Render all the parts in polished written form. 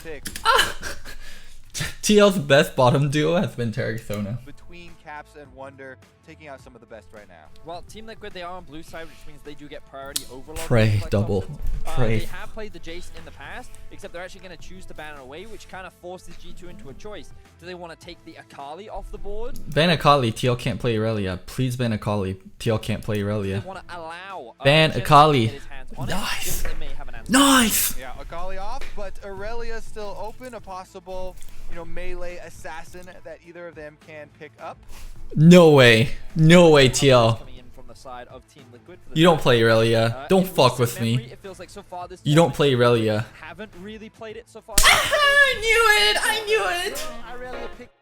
pick. TL's best bottom duo has been Terraxona. Between Caps and Wonder, taking out some of the best right now. Well, Team Liquid, they are on blue side, which means they do get priority over. Pray double. Pray. They have played the Jace in the past, except they're actually going to choose to ban it away, which kind of forces G2 into a choice. Do they want to take the Akali off the board? Ban Akali, TL can't play Irelia. Please ban Akali, TL can't play Irelia. They want to allow ban Jin Akali. to get his hands on Nice. it, they may have an answer. Nice! Yeah, Akali off, but Irelia still open. A possible, melee assassin that either of them can pick up. No way. No way, TL. Coming in from the side of Team Liquid for the You don't play Irelia. Don't fuck with memory, me. it feels like so far this You don't play Irelia. haven't really played it so far. I knew it! I knew it! Irelia picked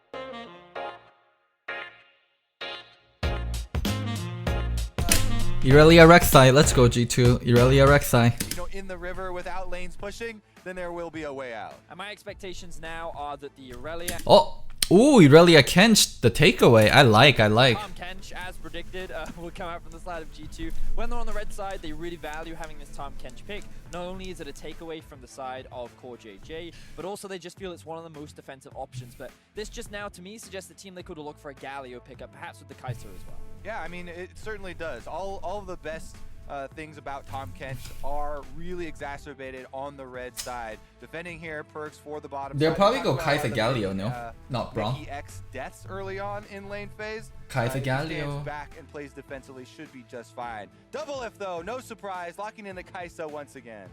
Irelia Rek'Sai. Let's go, G2. Irelia Rek'Sai. In the river without lanes pushing, then there will be a way out. And my expectations now are that the Irelia Oh! Ooh, Irelia Kench, the takeaway. I like. Tom Kench, as predicted, will come out from the side of G2. When they're on the red side, they really value having this Tom Kench pick. Not only is it a takeaway from the side of Core JJ, but also they just feel it's one of the most defensive options. But this just now, to me, suggests that Team Liquid will look for a Galio pickup, perhaps with the Kai'Sa as well. Yeah, I mean, it certainly does. All of the best things about Tom Kench are really exacerbated on the red side. Defending here, perks for the bottom They'll side. probably go Kai'Sa Galio, no? Not Braum. Mickey X deaths early on in lane phase. Kai'Sa If he Galio. stands back and plays defensively, should be just fine. Double F though, no surprise, locking in the Kai'Sa once again.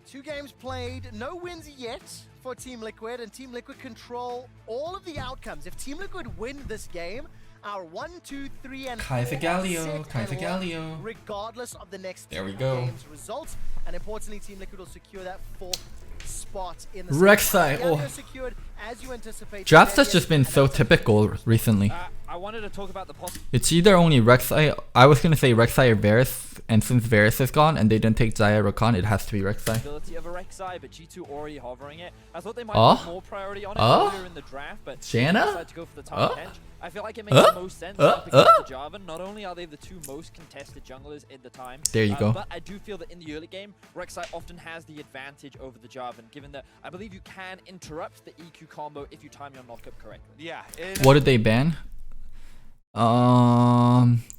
2 games played, no wins yet for Team Liquid, and Team Liquid control all of the outcomes. If Team Liquid win this game, our 1, 2, 3, and Kai'Sa 4 Galio, set Kai'Sa and lock, Galio. regardless of the next There we 2 go. games results. And importantly, Team Liquid will secure that 4th spot in the Rek'Sai, Galio oh. secured, as you anticipate. Drafts has just been so typical recently. I wanted to talk about the possible. It's either only Rek'Sai. I was gonna say Rek'Sai or Varus, and since Varus is gone and they didn't take Xayah Rakan, it has to be Rek'Sai. Ability of a Rek'Sai, but G2 already hovering it. I thought they might put more priority on it earlier in the draft, but Janna? decided to go for the Tom Kench. I feel like it makes the most sense because of the Jarvan. Not only are they the 2 most contested junglers in the time, There you go. but I do feel that in the early game, Rek'Sai often has the advantage over the Jarvan, given that I believe you can interrupt the EQ combo if you time your knockup correctly. Yeah. What did they ban?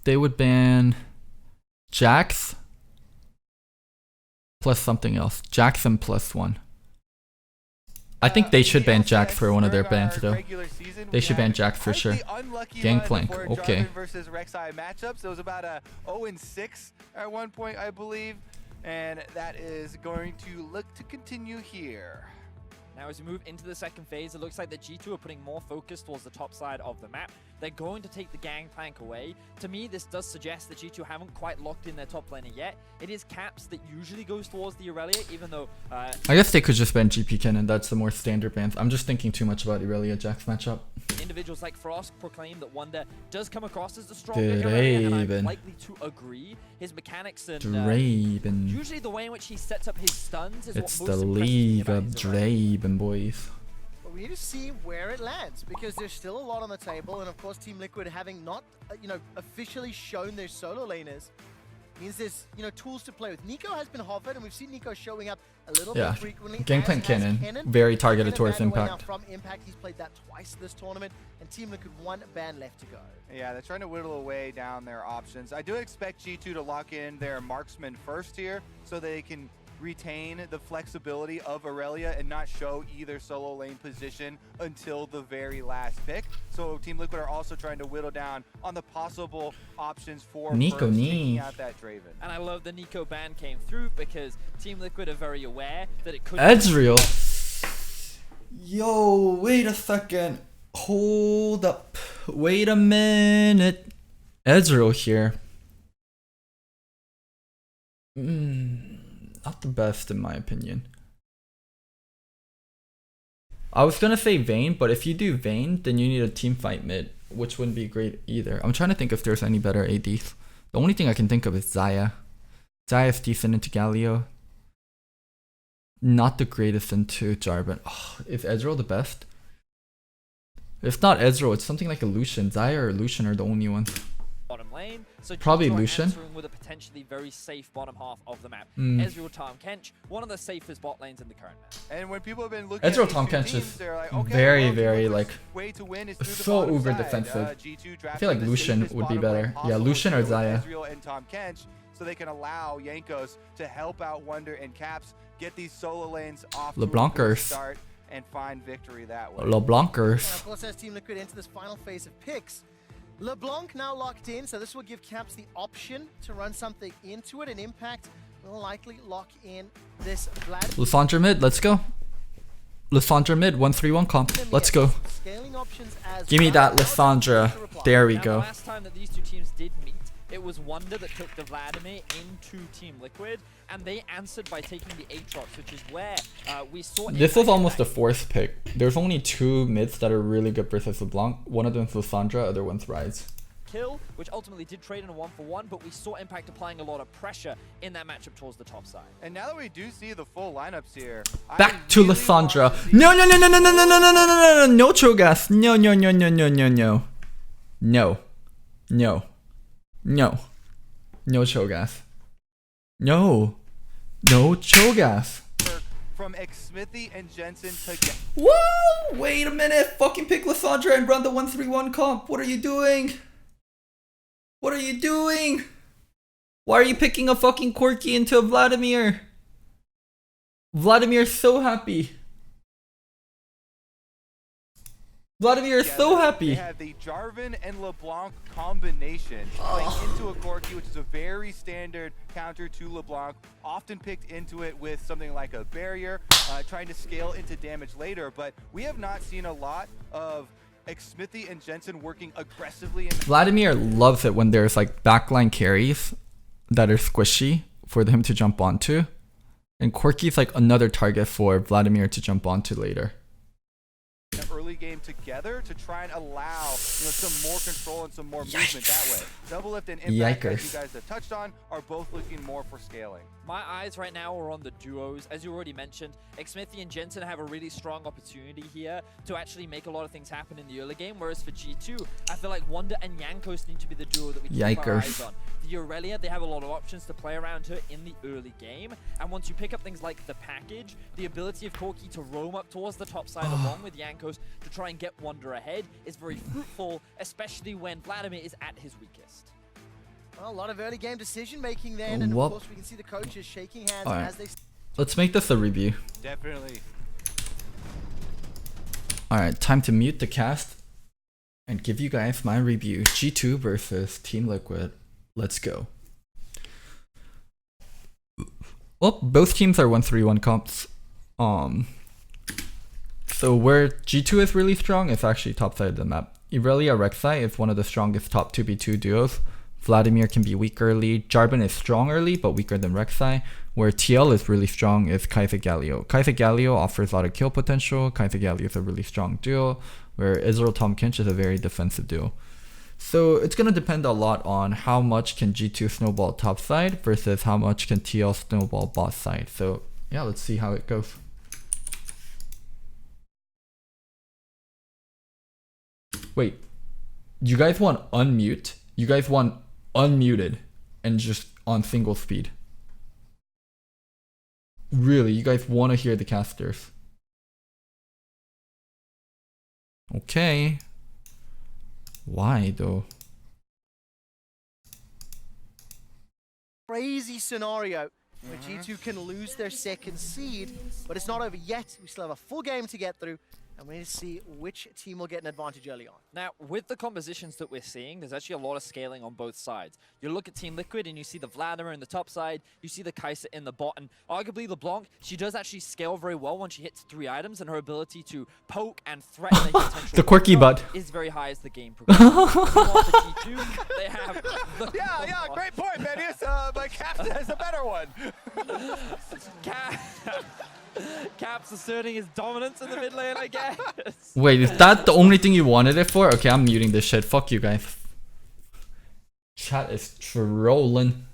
They would ban Jax plus something else. Jackson plus 1. I think they should ban Jax for one of their bans though. They should ban Jax for sure. Gangplank, okay. Versus Rek'Sai matchups. It was about a 0-6 at one point, I believe, and that is going to look to continue here. Now as we move into the second phase, it looks like the G2 are putting more focus towards the top side of the map. They're going to take the Gangplank away. To me, this does suggest that G2 haven't quite locked in their top laner yet. It is Caps that usually goes towards the Irelia, even though... I guess they could just ban GP Cannon, that's the more standard bans. I'm just thinking too much about Irelia Jax matchup. Individuals like Frost proclaim that Wonder does come across as the stronger Irelia, and I'm Draven. likely to agree. His mechanics and... Draven. usually the way in which he sets up his stuns is It's what the most impresses me league about of his Irelia. Draven, boys. But we need to see where it lands, because there's still a lot on the table, and of course Team Liquid having not, officially shown their solo laners means there's, tools to play with. Nico has been hovered, and we've seen Nico showing up a little more frequently. Gangplank Cannon, very targeted towards Impact. From Impact, he's played that twice this tournament, and Team Liquid 1 ban left to go. Yeah, they're trying to whittle away down their options. I do expect G2 to lock in their marksman first here, so they can retain the flexibility of Irelia and not show either solo lane position until the very last pick. So Team Liquid are also trying to whittle down on the possible options for Nico first taking out that Draven. And I love the Nico ban came through because Team Liquid are very aware that it could... Ezreal. Yo, wait a second. Hold up. Wait a minute. Ezreal here. Not the best in my opinion. I was gonna say Vayne, but if you do Vayne, then you need a team fight mid, which wouldn't be great either. I'm trying to think if there's any better ADs. The only thing I can think of is Xayah. Xayah's decent into Galio. Not the greatest into Jarvan. Oh, is Ezreal the best? If not Ezreal, it's something like a Lucian. Xayah or Lucian are the only ones. bottom lane. So Probably G2 are Lucian. answering with a potentially very safe bottom half of the map. Mm. Ezreal, Tom Kench, one of the safest bot lanes in the current map. And when people have been looking Ezreal at these Tom two Kench teams, is they're like, okay, very, well, very, T-Liquid's like, way to win is through the so bottom uber side. defensive. G2 I feel like drafting the Lucian safest would be bottom lane better. Yeah, possible Lucian or here with Xayah. Ezreal and Tom Kench, so they can allow Jankos to help out Wonder and Caps get these solo lanes off to a LeBlancers. good start and find victory that way. And LeBlancers. of course, as Team Liquid enter this final phase of picks, LeBlanc now locked in, so this will give Caps the option to run something into it, and Impact will likely lock in this Vlad. Lissandra mid, let's go. Lissandra mid, 1-3-1 comp. Let's go. Scaling options as Give me well. that Lissandra. There we Now, the go. last time that these two teams did meet, it was Wonder that took the Vladimir into Team Liquid, and they answered by taking the Aatrox, which is where we saw... This was almost a fourth pick. There's only two mids that are really good versus LeBlanc. One of them is Lissandra, other one's Rise. Kill, which ultimately did trade in a 1-for-1, but we saw Impact applying a lot of pressure in that matchup towards the top side. And now that we do see the full lineups here, Back to Lissandra. No, no, no, no, no, no, no, no, no, no, no, no, no, Cho'Gath. No, no, no, no, no, no, no. No. No. No. No Cho'Gath. No. No Cho'Gath. from Xsmithy and Jensen together. Whoa! Wait a minute. Fucking pick Lissandra and run the 1-3-1 comp. What are you doing? What are you doing? Why are you picking a fucking Corki into a Vladimir? Vladimir's so happy. Vladimir is so happy. They have the Jarvan and LeBlanc combination playing into a Corki, which is a very standard counter to LeBlanc, often picked into it with something like a barrier, trying to scale into damage later. But we have not seen a lot of Xsmithy and Jensen working aggressively. Vladimir loves it when there's like backline carries that are squishy for him to jump onto. And Corki's like another target for Vladimir to jump onto later. Early game together to try and allow some more control and some more movement that way. Double Lift and Impact, as you guys have touched on, are both looking more for scaling. My eyes right now are on the duos. As you already mentioned, Xsmithy and Jensen have a really strong opportunity here to actually make a lot of things happen in the early game, whereas for G2, I feel like Wonder and Jankos need to be the duo that we keep our eyes on. The Aurelia, they have a lot of options to play around her in the early game, and once you pick up things like the package, the ability of Corki to roam up towards the top side along with Jankos to try and get Wonder ahead is very fruitful, especially when Vladimir is at his weakest. Well, a lot of early game decision making then, and of course we can see the coaches shaking hands as they... Let's make this a review. Definitely. Alright, time to mute the cast and give you guys my review. G2 versus Team Liquid. Let's go. Well, both teams are 1-3-1 comps. So where G2 is really strong, it's actually top side of the map. Irelia Rek'Sai is one of the strongest top 2v2 duos. Vladimir can be weak early. Jarvan is strong early, but weaker than Rek'Sai. Where TL is really strong is Kai'Sa Galio. Kai'Sa Galio offers a lot of kill potential. Kai'Sa Galio is a really strong duo, where Israel Tom Kinch is a very defensive duo. So it's going to depend a lot on how much can G2 snowball top side versus how much can TL snowball bot side. So yeah, let's see how it goes. Wait, you guys want unmute? You guys want unmuted and just on single speed? Really, you guys want to hear the casters? Okay. Why though? Crazy scenario where G2 can lose their second seed, but it's not over yet. We still have a full game to get through, and we need to see which team will get an advantage early on. Now, with the compositions that we're seeing, there's actually a lot of scaling on both sides. You look at Team Liquid and you see the Vladimir in the top side, you see the Kai'Sa in the bot, and arguably LeBlanc, she does actually scale very well when she hits 3 items, and her ability to poke and threaten a potential The quirky butt is very high as the game progresses. Meanwhile, for G2, they have the Yeah, great point, Medius. But Caps has a better one. Caps asserting his dominance in the mid lane, I guess. Wait, is that the only thing you wanted it for? Okay, I'm muting this shit. Fuck you guys. Chat is trolling.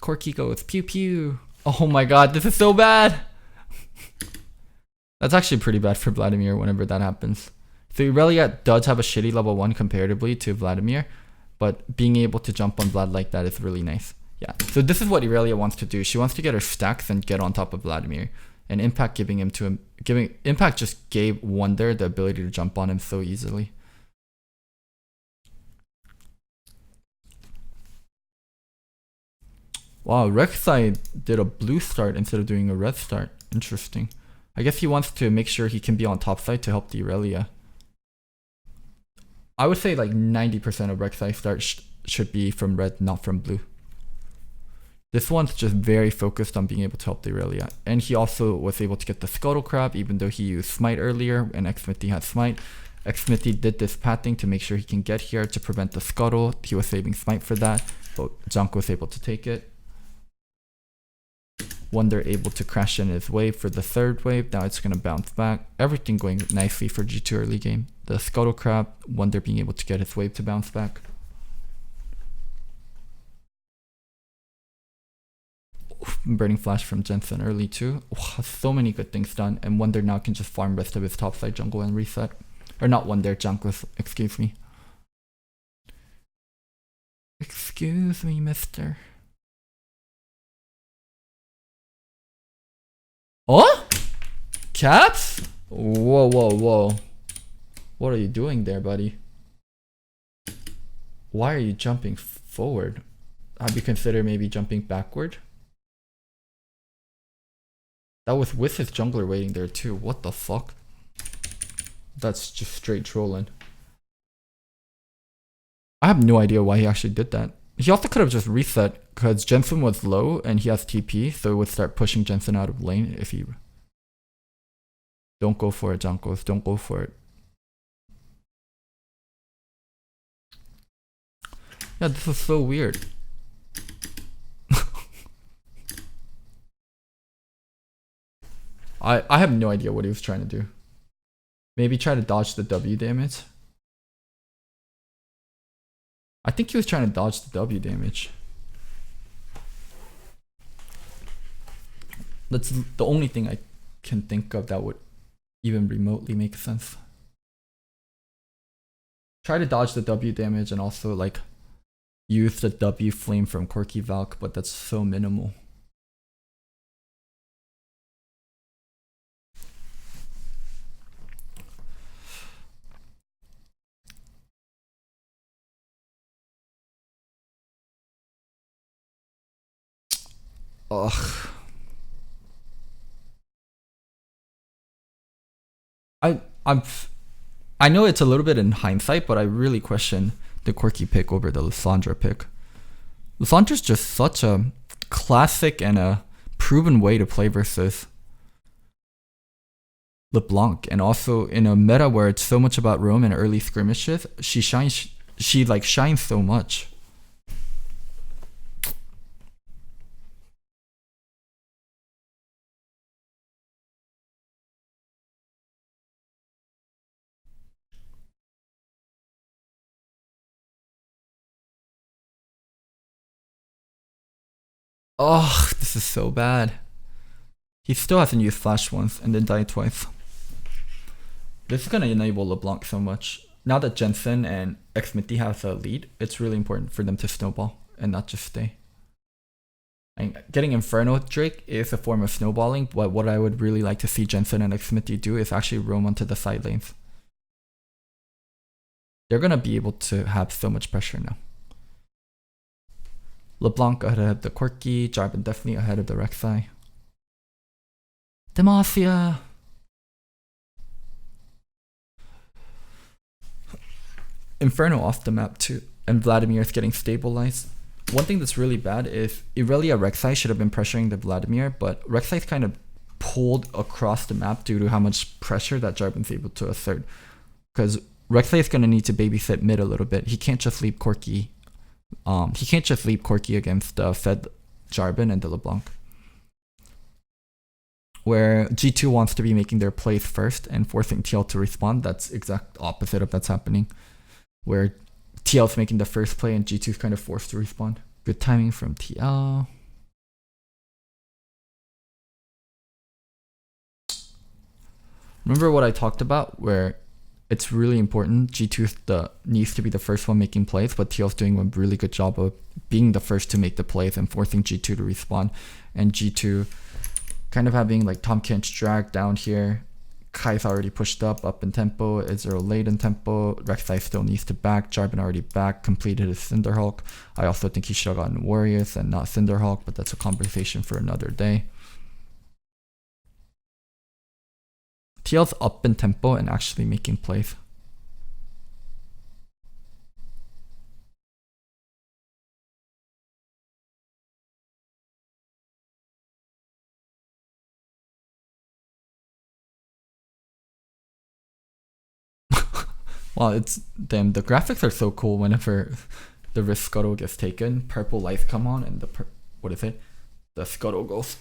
Corki goes pew pew. Oh my god, this is so bad. That's actually pretty bad for Vladimir whenever that happens. So Irelia does have a shitty level 1 comparatively to Vladimir, but being able to jump on Vlad like that is really nice. Yeah, so this is what Irelia wants to do. She wants to get her stacks and get on top of Vladimir. And Impact Impact just gave Wonder the ability to jump on him so easily. Wow, Rek'Sai did a blue start instead of doing a red start. Interesting. I guess he wants to make sure he can be on top side to help the Irelia. I would say like 90% of Rek'Sai start should be from red, not from blue. This one's just very focused on being able to help the Irelia. And he also was able to get the Scuttle Crab, even though he used Smite earlier and Xmithy had Smite. Xmithy did this pathing to make sure he can get here to prevent the Scuttle. He was saving Smite for that, but Junk was able to take it. Wonder able to crash in his wave for the third wave. Now it's going to bounce back. Everything going nicely for G2 early game. The Scuttle Crab, Wonder being able to get his wave to bounce back. Burning Flash from Jensen early too. So many good things done. And Wonder now can just farm rest of his topside jungle and reset. Or not Wonder, Junkless, excuse me. Excuse me, mister. Oh? Caps? Whoa, whoa, whoa. What are you doing there, buddy? Why are you jumping forward? Have you considered maybe jumping backward? That was with his jungler waiting there too. What the fuck? That's just straight trolling. I have no idea why he actually did that. He also could have just reset because Jensen was low and he has TP, so it would start pushing Jensen out of lane if he... Don't go for it, Jankos. Don't go for it. Yeah, this is so weird. I have no idea what he was trying to do. Maybe try to dodge the W damage. I think he was trying to dodge the W damage. That's the only thing I can think of that would even remotely make sense. Try to dodge the W damage and also like use the W flame from Corki Valk, but that's so minimal. Ugh. I know it's a little bit in hindsight, but I really question the Quirky pick over the Lissandra pick. Lissandra's just such a classic and a proven way to play versus LeBlanc, and also in a meta where it's so much about roam and early skirmishes, she shines so much. Oh, this is so bad. He still hasn't used flash once and then died twice. This is gonna enable LeBlanc so much. Now that Jensen and Xmithy have a lead, it's really important for them to snowball and not just stay. And getting Inferno Drake is a form of snowballing, but what I would really like to see Jensen and Xmithy do is actually roam onto the side lanes. They're gonna be able to have so much pressure now. LeBlanc ahead of the Quirky, Jarvan definitely ahead of the Rek'Sai. Demacia! Inferno off the map too, and Vladimir is getting stabilized. One thing that's really bad is Irelia Rek'Sai should have been pressuring the Vladimir, but Rek'Sai's kind of pulled across the map due to how much pressure that Jarvan's able to assert. Because Rek'Sai is going to need to babysit mid a little bit. He can't just leave Corki. He can't just leave Corki against Fed Jarvan and the LeBlanc. Where G2 wants to be making their plays first and forcing TL to respond, that's exact opposite of what's happening. Where TL's making the first play and G2's kind of forced to respond. Good timing from TL. Remember what I talked about where it's really important. G2 needs to be the first one making plays, but TL's doing a really good job of being the first to make the plays and forcing G2 to respawn. And G2 kind of having like Tom Kench drag down here. Kai's already pushed up in tempo. Israel late in tempo. Rek'Sai still needs to back. Jarvan already back, completed his Cinderhulk. I also think he should have gotten Warriors and not Cinderhulk, but that's a conversation for another day. TL's up in tempo and actually making plays. Wow, the graphics are so cool whenever the wrist scuttle gets taken. Purple lights come on and what is it? The scuttle goes.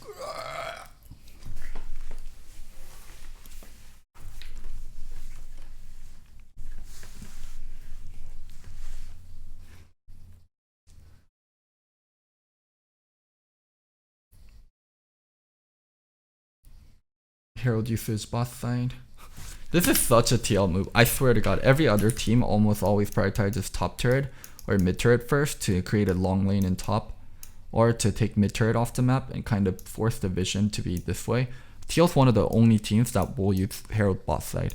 Herald usage boss side. This is such a TL move. I swear to God, every other team almost always prioritizes top turret or mid turret first to create a long lane in top, or to take mid turret off the map and kind of force the vision to be this way. TL's one of the only teams that will use Herald bot side.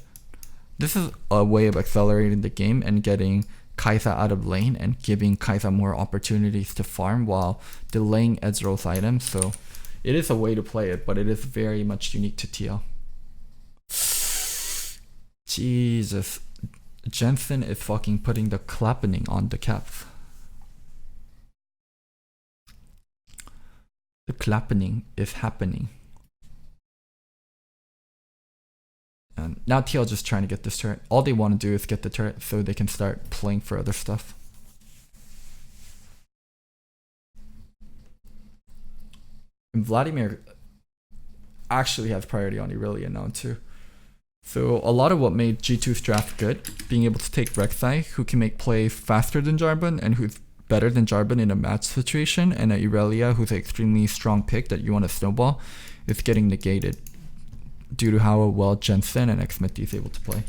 This is a way of accelerating the game and getting Kai'Sa out of lane and giving Kai'Sa more opportunities to farm while delaying Ezreal's items. So it is a way to play it, but it is very much unique to TL. Jesus. Jensen is fucking putting the clapping on the caps. The clapping is happening. And now TL just trying to get this turret. All they want to do is get the turret so they can start playing for other stuff. And Vladimir actually has priority on Irelia now too. So a lot of what made G2's draft good, being able to take Rek'Sai, who can make plays faster than Jarvan and who's better than Jarvan in a match situation, and a Irelia who's an extremely strong pick that you want to snowball, is getting negated due to how well Jensen and Xmithie is able to play.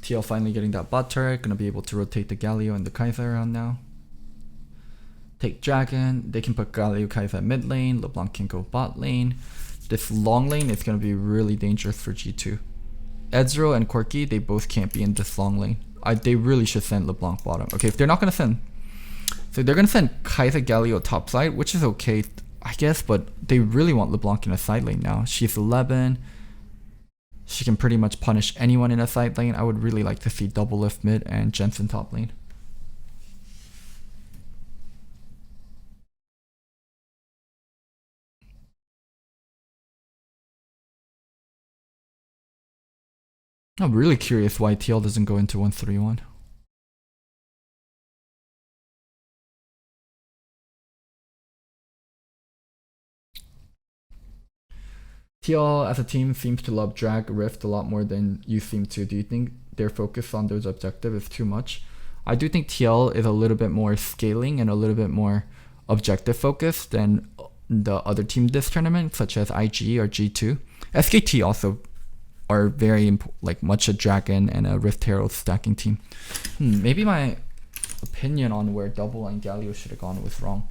TL finally getting that bot turret, gonna be able to rotate the Galio and the Kai'Sa around now. Take Dragon, they can put Galio Kai'Sa mid lane, LeBlanc can go bot lane. This long lane is gonna be really dangerous for G2. Ezreal and Corki, they both can't be in this long lane. They really should send LeBlanc bottom. Okay, if they're not gonna send, so they're gonna send Kai'Sa Galio top side, which is okay, I guess, but they really want LeBlanc in a side lane now. She's 11. She can pretty much punish anyone in a side lane. I would really like to see double lift mid and Jensen top lane. I'm really curious why TL doesn't go into 1-3-1. TL as a team seems to love drag rift a lot more than you seem to. Do you think their focus on those objectives is too much? I do think TL is a little bit more scaling and a little bit more objective focused than the other team this tournament, such as IG or G2. SKT also are very much a dragon and a rift herald stacking team. Maybe my opinion on where Double and Galio should have gone was wrong.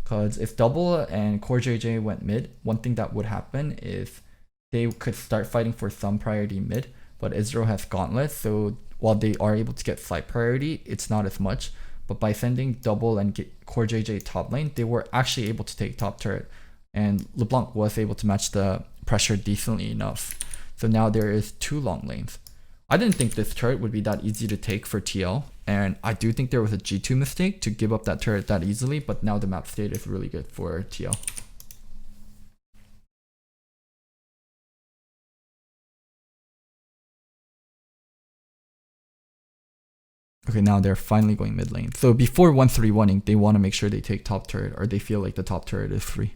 Because if Double and Core JJ went mid, one thing that would happen is they could start fighting for some priority mid, but Israel has Gauntlet, so while they are able to get slight priority, it's not as much. But by sending Double and Core JJ top lane, they were actually able to take top turret, and LeBlanc was able to match the pressure decently enough. So now there is 2 long lanes. I didn't think this turret would be that easy to take for TL, and I do think there was a G2 mistake to give up that turret that easily, but now the map state is really good for TL. Okay, now they're finally going mid lane. So before 1-3-1ing, they want to make sure they take top turret, or they feel like the top turret is free.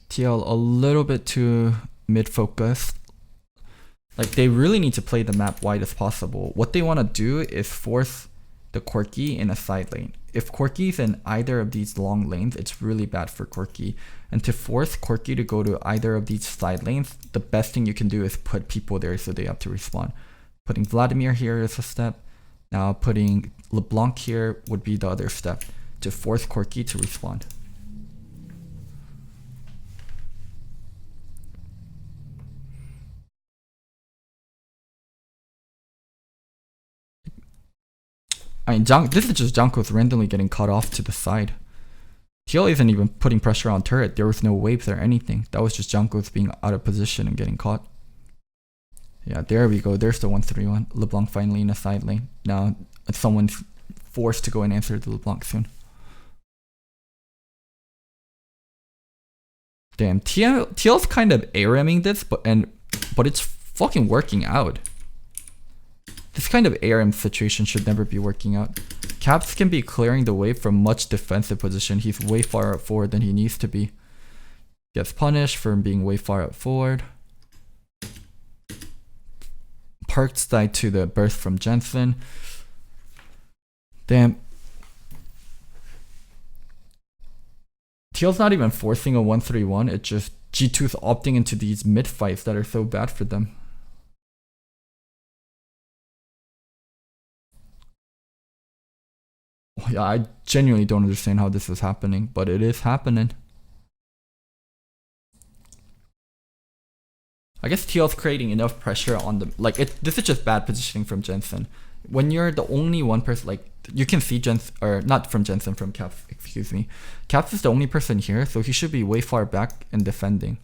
TL a little bit too mid-focused. Like, they really need to play the map wide as possible. What they want to do is force the Corki in a side lane. If Corki's in either of these long lanes, it's really bad for Corki. And to force Corki to go to either of these side lanes, the best thing you can do is put people there so they have to respawn. Putting Vladimir here is a step. Now putting LeBlanc here would be the other step to force Corki to respawn. I mean, this is just Jankos randomly getting cut off to the side. TL isn't even putting pressure on turret. There was no waves or anything. That was just Jankos being out of position and getting caught. Yeah, there we go. There's the 1-3-1. LeBlanc finally in a side lane. Now someone's forced to go and answer the LeBlanc soon. Damn, TL's kind of ARMing this, but it's fucking working out. This kind of ARM situation should never be working out. Caps can be clearing the way from much defensive position. He's way far out forward than he needs to be. Gets punished for being way far out forward. Parks died to the burst from Jensen. Damn. TL's not even forcing a 1-3-1. It's just G2's opting into these mid fights that are so bad for them. Yeah, I genuinely don't understand how this is happening, but it is happening. I guess TL's creating enough pressure on them. Like, this is just bad positioning from Jensen. When you're the only one person, like, you can see Jensen, or not from Jensen, from Caps, excuse me. Caps is the only person here, so he should be way far back and defending.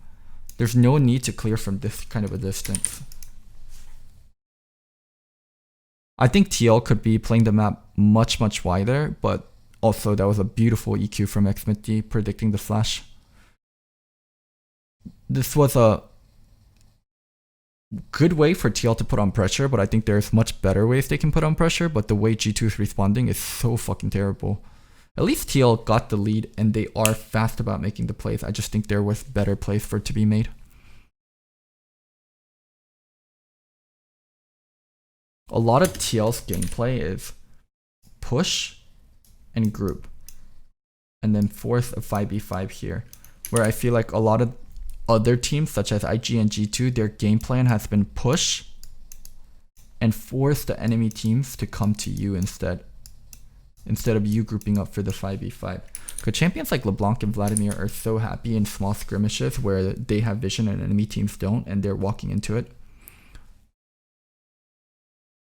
There's no need to clear from this kind of a distance. I think TL could be playing the map much wider, but also that was a beautiful EQ from Xmitty predicting the flash. This was a good way for TL to put on pressure, but I think there's much better ways they can put on pressure, but the way G2 is responding is so fucking terrible. At least TL got the lead and they are fast about making the plays. I just think there was better plays for it to be made. A lot of TL's gameplay is push and group, and then force a 5v5 here, where I feel like a lot of other teams such as IG and G2, their game plan has been push and force the enemy teams to come to you instead of you grouping up for the 5v5. Because champions like LeBlanc and Vladimir are so happy in small skirmishes where they have vision and enemy teams don't, and they're walking into it.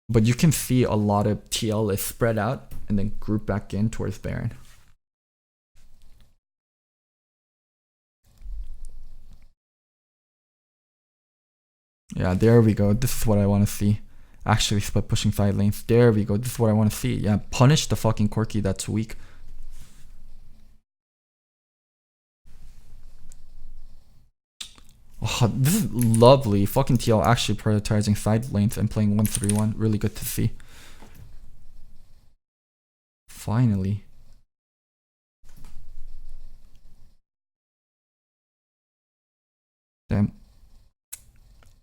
But you can see a lot of TL is spread out and then group back in towards Baron. Yeah, there we go. This is what I want to see. Actually split pushing side lanes. There we go. This is what I want to see. Yeah, punish the fucking Corki that's weak. Oh, this is lovely. Fucking TL actually prioritizing side lanes and playing 1-3-1. Really good to see. Finally. Damn.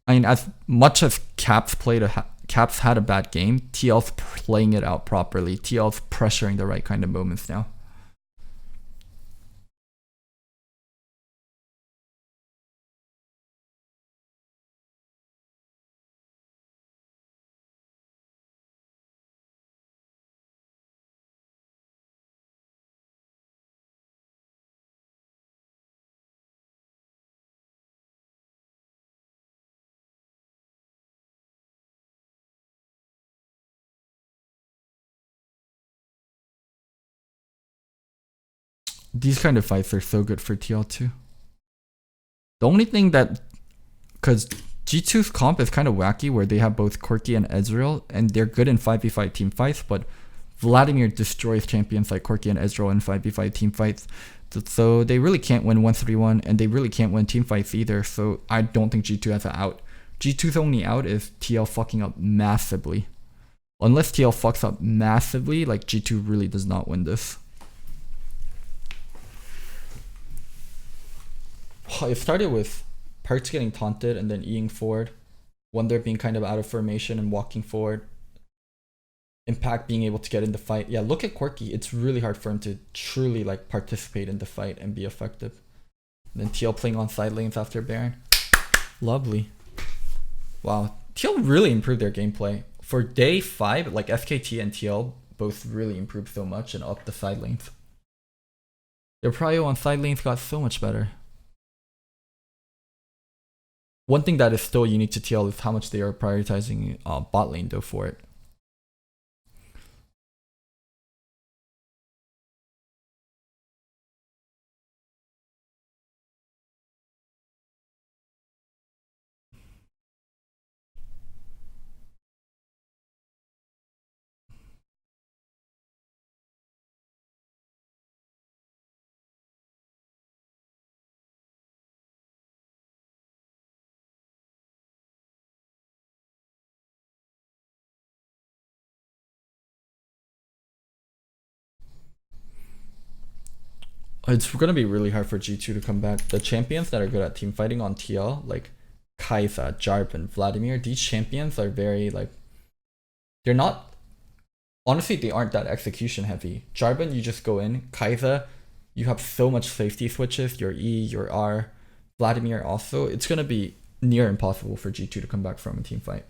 I mean, as much as Caps had a bad game, TL's playing it out properly. TL's pressuring the right kind of moments now. These kind of fights are so good for TL too. The only thing that, because G2's comp is kind of wacky where they have both Corki and Ezreal and they're good in 5v5 team fights, but Vladimir destroys champions like Corki and Ezreal in 5v5 team fights. So they really can't win 1-3-1 and they really can't win team fights either. So I don't think G2 has an out. G2's only out is TL fucking up massively. Unless TL fucks up massively, like G2 really does not win this. It started with Perks getting taunted and then Eing forward. Wonder being kind of out of formation and walking forward. Impact being able to get in the fight. Yeah, look at Quirky. It's really hard for him to truly like participate in the fight and be effective. And then TL playing on side lanes after Baron. Lovely. Wow. TL really improved their gameplay. For day 5, like SKT and TL both really improved so much and upped the side lanes. Their prio on side lanes got so much better. One thing that is still unique to TL is how much they are prioritizing bot lane though for it. It's gonna be really hard for G2 to come back. The champions that are good at team fighting on TL, like Kai'Sa, Jarvan, Vladimir, these champions are very like, they're not, honestly they aren't that execution heavy. Jarvan, you just go in. Kai'Sa, you have so much safety switches, your E, your R. Vladimir also, it's gonna be near impossible for G2 to come back from a team fight.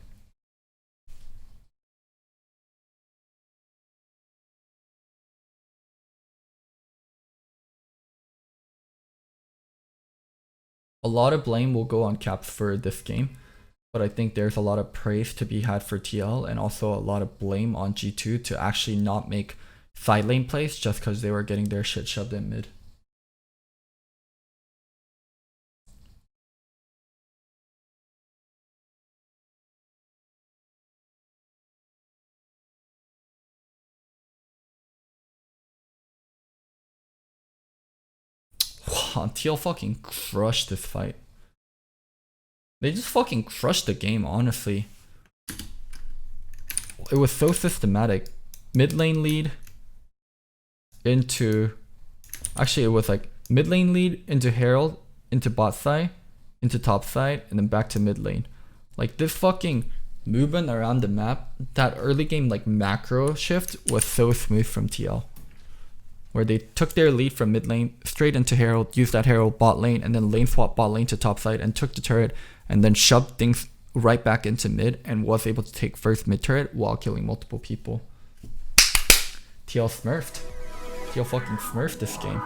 A lot of blame will go on Caps for this game, but I think there's a lot of praise to be had for TL and also a lot of blame on G2 to actually not make side lane plays just because they were getting their shit shoved in mid. Wow, TL fucking crushed this fight. They just fucking crushed the game, honestly. It was so systematic. Mid lane lead into... Actually, it was like mid lane lead into Herald, into bot side, into top side, and then back to mid lane. Like this fucking movement around the map, that early game like macro shift was so smooth from TL. Where they took their lead from mid lane straight into Herald, used that Herald bot lane, and then lane swap bot lane to top side and took the turret and then shoved things right back into mid and was able to take first mid turret while killing multiple people. TL smurfed. TL fucking smurfed this game.